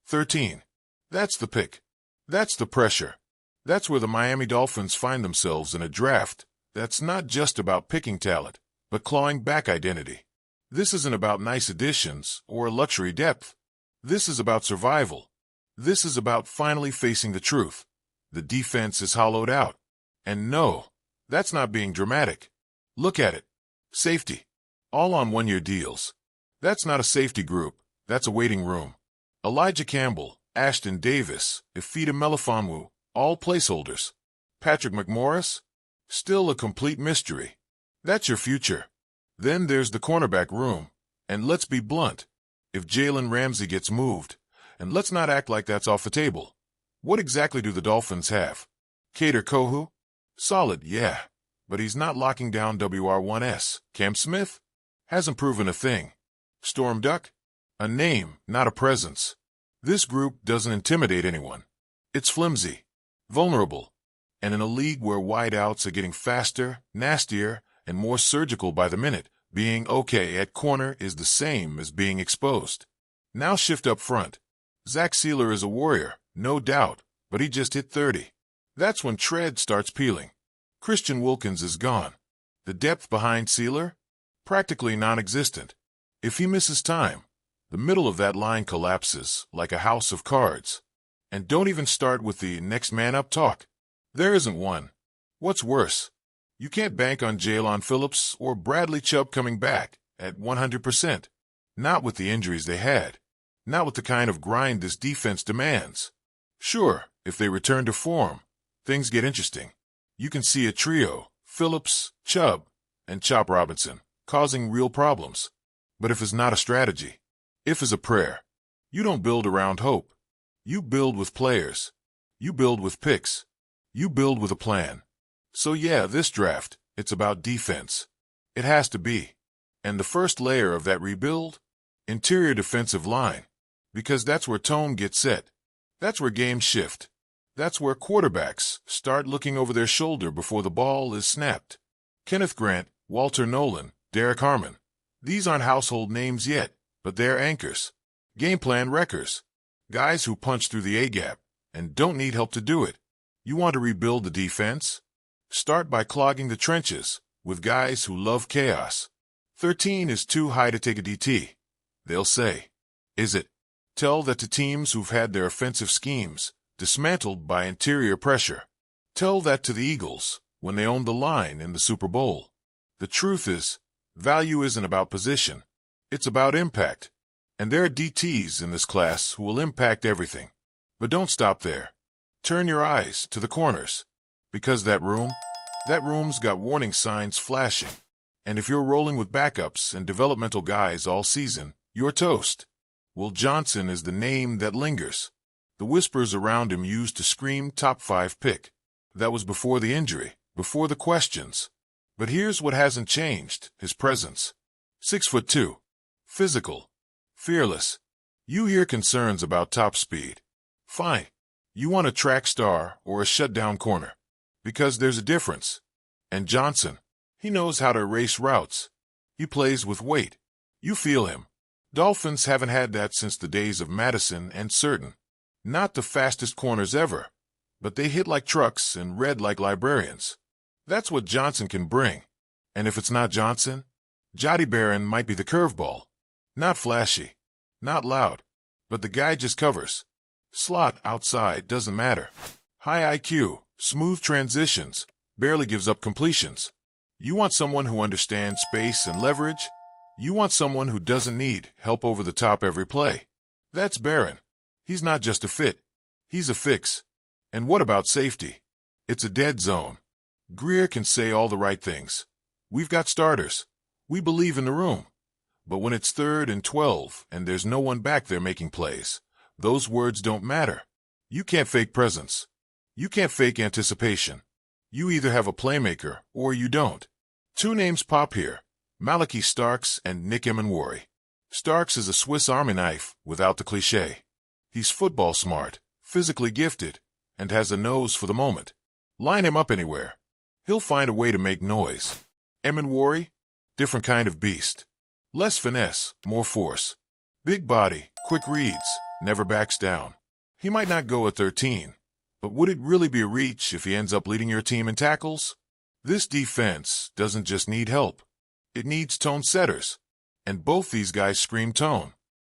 13. That's the pick. That's the pressure. That's where the Miami Dolphins find themselves in a draft that's not just about picking talent, but clawing back identity. This isn't about nice additions or luxury depth. This is about survival. This is about finally facing the truth. The defense is hollowed out. And no, that's not being dramatic. Look at it. Safety. All on one-year deals. That's not a safety group. That's a waiting room. Elijah Campbell, Ashton Davis, Ifeatu Melifonwu, all placeholders. Patrick McMorris? Still a complete mystery. That's your future. Then there's the cornerback room. And let's be blunt. If Jalen Ramsey gets moved, and let's not act like that's off the table, what exactly do the Dolphins have? Kader Kohou? Solid, yeah. But he's not locking down WR1S. Cam Smith? Hasn't proven a thing. Storm Duck? A name, not a presence. This group doesn't intimidate anyone. It's flimsy, vulnerable, and in a league where wideouts are getting faster, nastier, and more surgical by the minute, being okay at corner is the same as being exposed. Now shift up front. Zach Sealer is a warrior, no doubt, but he just hit 30. That's when tread starts peeling. Christian Wilkins is gone. The depth behind Sealer? Practically non-existent. If he misses time, the middle of that line collapses like a house of cards. And don't even start with the next man up talk. There isn't one. What's worse? You can't bank on Jalen Phillips or Bradley Chubb coming back at 100%. Not with the injuries they had. Not with the kind of grind this defense demands. Sure, if they return to form, things get interesting. You can see a trio, Phillips, Chubb, and Chop Robinson, causing real problems. But if it's not a strategy, if it's a prayer, you don't build around hope. You build with players. You build with picks. You build with a plan. So yeah, this draft, it's about defense. It has to be. And the first layer of that rebuild? Interior defensive line. Because that's where tone gets set. That's where games shift. That's where quarterbacks start looking over their shoulder before the ball is snapped. Kenneth Grant, Walter Nolan, Derek Harmon. These aren't household names yet, but they're anchors. Game plan wreckers. Guys who punch through the A-gap and don't need help to do it. You want to rebuild the defense? Start by clogging the trenches with guys who love chaos. 13 is too high to take a DT. They'll say, is it? Tell that to teams who've had their offensive schemes dismantled by interior pressure. Tell that to the Eagles when they owned the line in the Super Bowl. The truth is, value isn't about position. It's about impact. And there are DTs in this class who will impact everything. But don't stop there. Turn your eyes to the corners. Because that room's got warning signs flashing. And if you're rolling with backups and developmental guys all season, you're toast. Will Johnson is the name that lingers. The whispers around him used to scream top 5 pick. That was before the injury, before the questions. But here's what hasn't changed, his presence. 6'2", physical, fearless. You hear concerns about top speed. Fine. You want a track star or a shutdown corner. Because there's a difference. And Johnson, he knows how to erase routes. He plays with weight. You feel him. Dolphins haven't had that since the days of Madison and Surtain. Not the fastest corners ever, but they hit like trucks and read like librarians. That's what Johnson can bring. And if it's not Johnson, Jody Barron might be the curveball. Not flashy, not loud, but the guy just covers. Slot outside doesn't matter. High IQ, smooth transitions, barely gives up completions. You want someone who understands space and leverage? You want someone who doesn't need help over the top every play. That's Barron. He's not just a fit. He's a fix. And what about safety? It's a dead zone. Greer can say all the right things. We've got starters. We believe in the room. But when it's 3rd and 12 and there's no one back there making plays, those words don't matter. You can't fake presence. You can't fake anticipation. You either have a playmaker or you don't. 2 names pop here. Malachi Starks and Nick Emenwari. Starks is a Swiss Army knife without the cliché. He's football smart, physically gifted, and has a nose for the moment. Line him up anywhere. He'll find a way to make noise. Emenwari? Different kind of beast. Less finesse, more force. Big body, quick reads, never backs down. He might not go at 13, but would it really be a reach if he ends up leading your team in tackles? This defense doesn't just need help. It needs tone setters. And both these guys scream tone.